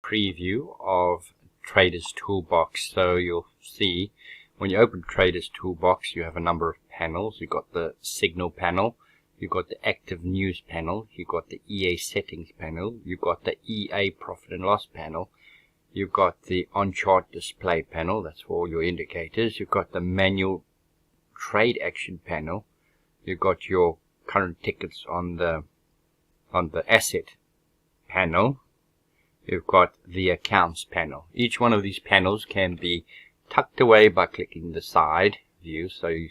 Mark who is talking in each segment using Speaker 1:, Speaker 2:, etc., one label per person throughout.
Speaker 1: preview of Trader's Toolbox. So you'll see when you open Trader's Toolbox, you have a number of panels. You've got the signal panel, you've got the active news panel, you've got the EA settings panel, you've got the EA profit and loss panel, you've got the on chart display panel, that's for all your indicators, you've got the manual trade action panel, you've got your current tickets on the asset panel, you've got the accounts panel. Each one of these panels can be tucked away by clicking the side view, so you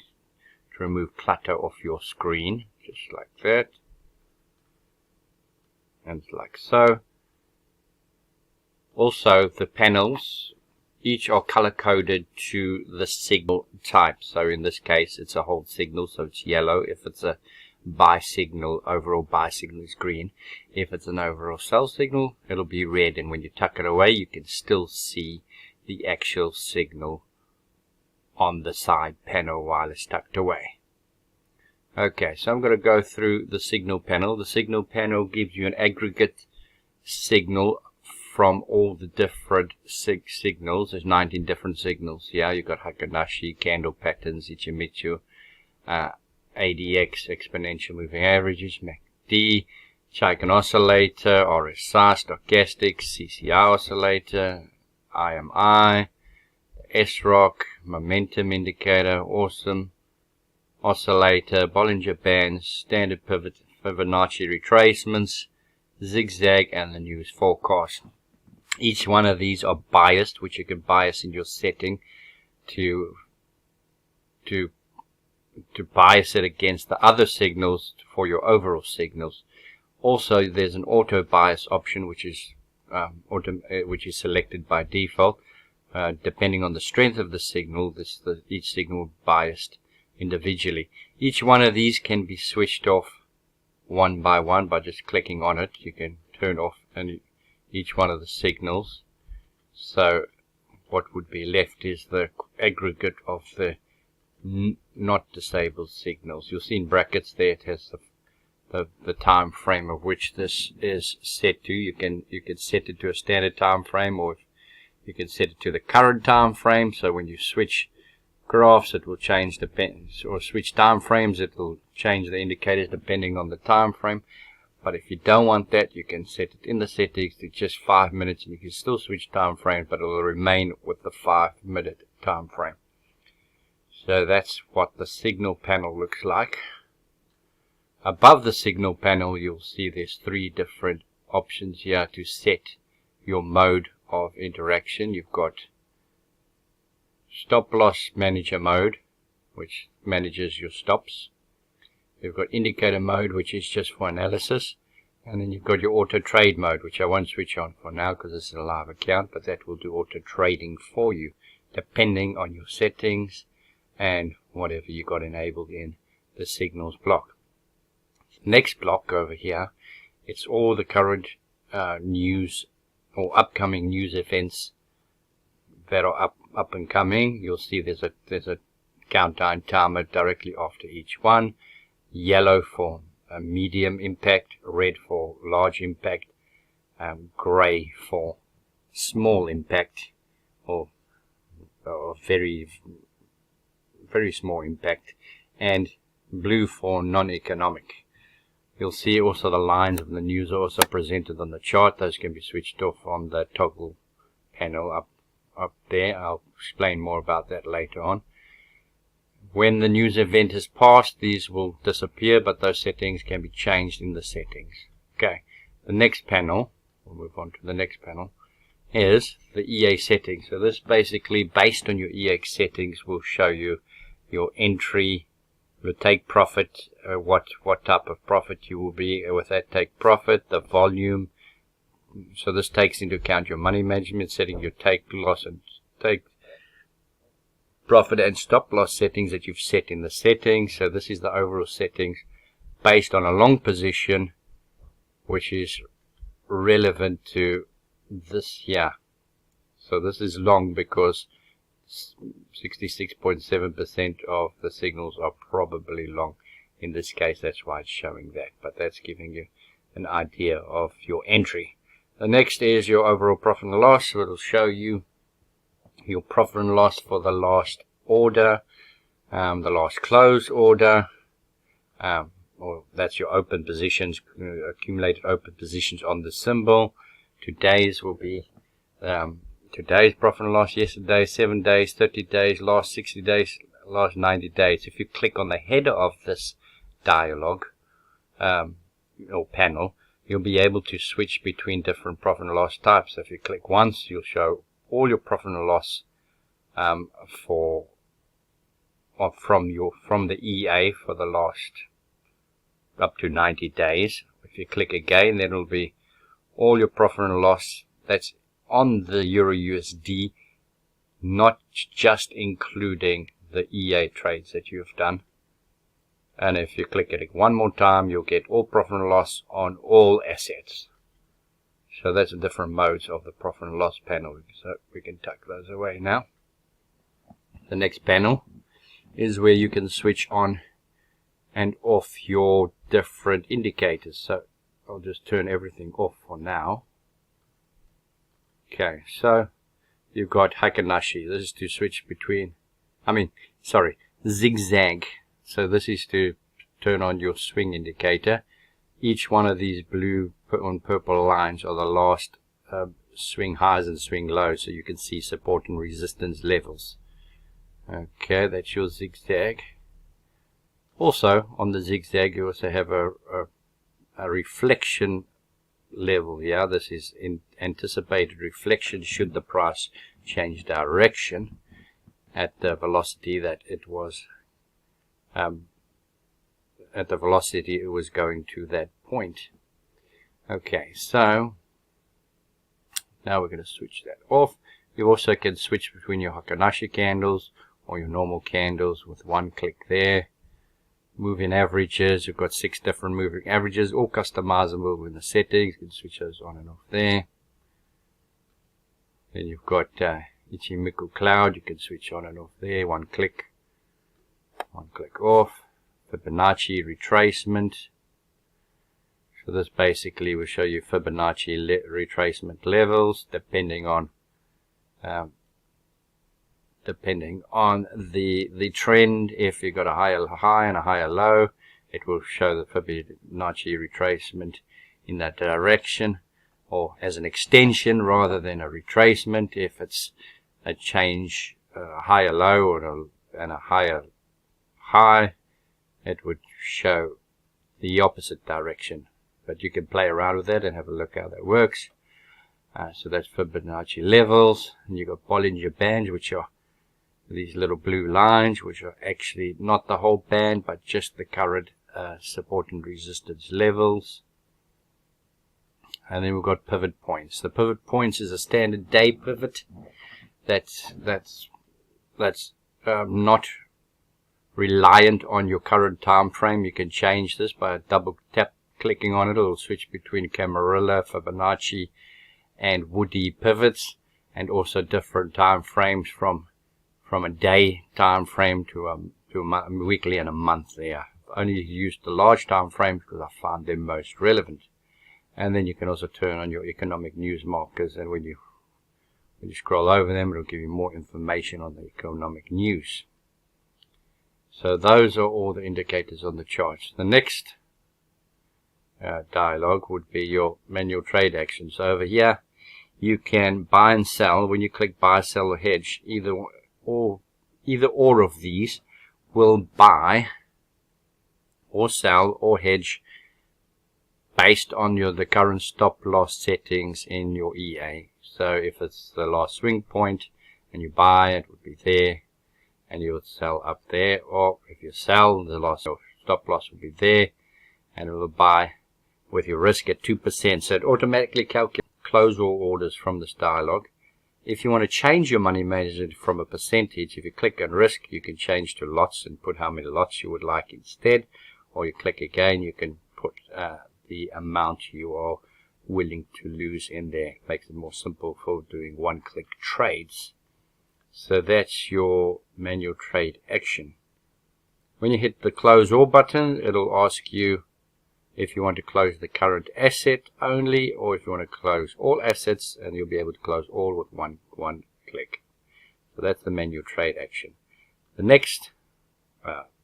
Speaker 1: to remove clutter off your screen, just like that, and like so. Also, the panels each are color coded to the signal type. So in this case it's a hold signal, so it's yellow. If it's a buy signal, overall buy signal is green. If it's an overall sell signal, it'll be red, and when you tuck it away you can still see the actual signal on the side panel while it's tucked away. Okay, so I'm going to go through the signal panel. The signal panel gives you an aggregate signal from all the different signals. There's 19 different signals here. You've got Heikin-Ashi, candle patterns, Ichimichu, ADX, exponential moving averages, MACD, Chaikin oscillator, RSI, stochastic, CCI oscillator, IMI, SROC, momentum indicator, awesome, oscillator, Bollinger Bands, standard pivot, Fibonacci retracements, zigzag, and the news forecast. Each one of these are biased, which you can bias in your setting to bias it against the other signals for your overall signals. Also, there's an auto bias option, which is selected by default. Depending on the strength of the signal, each signal will be biased individually. Each one of these can be switched off one by one by just clicking on it. You can turn off each one of the signals. So what would be left is the aggregate of the not disabled signals. You'll see in brackets there it has the time frame of which this is set to. You can set it to a standard time frame, or you can set it to the current time frame. So when you switch graphs, it will change or switch time frames, it will change the indicators depending on the time frame. But if you don't want that, you can set it in the settings to just 5 minutes, and you can still switch time frames, but it will remain with the 5-minute time frame. So that's what the signal panel looks like. Above the signal panel, you'll see there's 3 different options here to set your mode of interaction. You've got stop loss manager mode, which manages your stops. You've got indicator mode, which is just for analysis, and then you've got your auto trade mode, which I won't switch on for now because this is a live account, but that will do auto trading for you depending on your settings and whatever you got enabled in the signals block. Next block over here, it's all the current news or upcoming news events that are up and coming. You'll see there's a countdown timer directly after each one. Yellow for a medium impact, red for large impact, grey for small impact or very small impact, and blue for non-economic. You'll see also the lines of the news are also presented on the chart. Those can be switched off on the toggle panel up there. I'll explain more about that later on. When the news event is passed, these will disappear, but those settings can be changed in the settings. Okay, the next panel, we'll move on to the next panel, is the EA settings. So this basically, based on your EA settings, will show you your entry, your take profit, what type of profit you will be with that take profit, the volume. So this takes into account your money management setting, your take loss and take profit and stop loss settings that you've set in the settings. So this is the overall settings based on a long position, which is relevant to this here. So this is long because 66.7% of the signals are probably long. In this case, that's why it's showing that, but that's giving you an idea of your entry. The next is your overall profit and loss. So it'll show you your profit and loss for the last order, the last close order, or that's your open positions, accumulated open positions on the symbol. Today's will be today's profit and loss, yesterday, 7 days, 30 days, last 60 days, last 90 days. If you click on the header of this dialog or panel, you'll be able to switch between different profit and loss types. So if you click once, you'll show all your profit and loss from the EA for the last up to 90 days. If you click again, then it'll be all your profit and loss that's on the Euro USD, not just including the EA trades that you have done. And if you click it one more time, you'll get all profit and loss on all assets. So that's the different modes of the profit and loss panel. So we can tuck those away now. The next panel is where you can switch on and off your different indicators. So I'll just turn everything off for now. Okay, so you've got Heikin-Ashi. This is to switch between, zigzag. So this is to turn on your swing indicator. Each one of these blue and purple lines are the last swing highs and swing lows, so you can see support and resistance levels. Okay, that's your zigzag. Also on the zigzag you also have a reflection level here. This is in anticipated reflection should the price change direction at the velocity that it was going to that point. Okay, so now we're going to switch that off. You also can switch between your Heikin-Ashi candles or your normal candles with one click there. Moving averages, you've got 6 different moving averages, all customizable in the settings. You can switch those on and off there. Then you've got Ichimoku Cloud, you can switch on and off there, one click off. Fibonacci retracement. So this basically will show you Fibonacci retracement levels depending on the trend. If you've got a higher high and a higher low, it will show the Fibonacci retracement in that direction, or as an extension rather than a retracement. If it's a change, a higher low and a higher high, it would show the opposite direction. But you can play around with that and have a look how that works. So that's Fibonacci levels. And you've got Bollinger Bands, which are these little blue lines, which are actually not the whole band, but just the current support and resistance levels. And then we've got pivot points. The pivot points is a standard day pivot. That's not reliant on your current time frame. You can change this by double tap clicking on it. It'll switch between Camarilla, Fibonacci, and Woody pivots, and also different time frames from a day time frame to a weekly and a month there. I've only used the large time frames because I found them most relevant. And then you can also turn on your economic news markers, and when you scroll over them, it'll give you more information on the economic news. So those are all the indicators on the charts. The next dialog would be your manual trade actions. So over here you can buy and sell. When you click buy, sell, or hedge, either or of these will buy or sell or hedge based on the current stop loss settings in your EA. So if it's the last swing point and you buy, it would be there, and you would sell up there. Or if you sell, the last stop loss will be there, and it will buy with your risk at 2%. So it automatically calculates close all orders from this dialog. If you want to change your money manager from a percentage, if you click on risk, you can change to lots and put how many lots you would like instead. Or you click again, you can put the amount you are willing to lose in there. It makes it more simple for doing one-click trades. So that's your manual trade action. When you hit the close all button, it'll ask you if you want to close the current asset only, or if you want to close all assets, and you'll be able to close all with one click. So that's the manual trade action. The next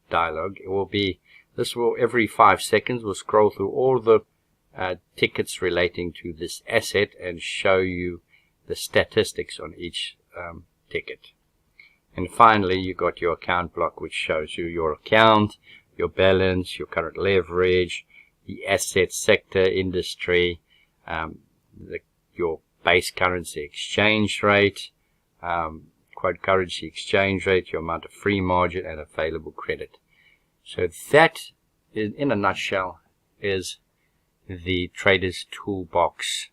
Speaker 1: dialog, it will be, this will every 5 seconds will scroll through all the tickets relating to this asset and show you the statistics on each ticket. And finally, you got your account block, which shows you your account, your balance, your current leverage, the asset sector, industry, your base currency exchange rate, quote currency exchange rate, your amount of free margin, and available credit. So that, in a nutshell, is the Trader's Toolbox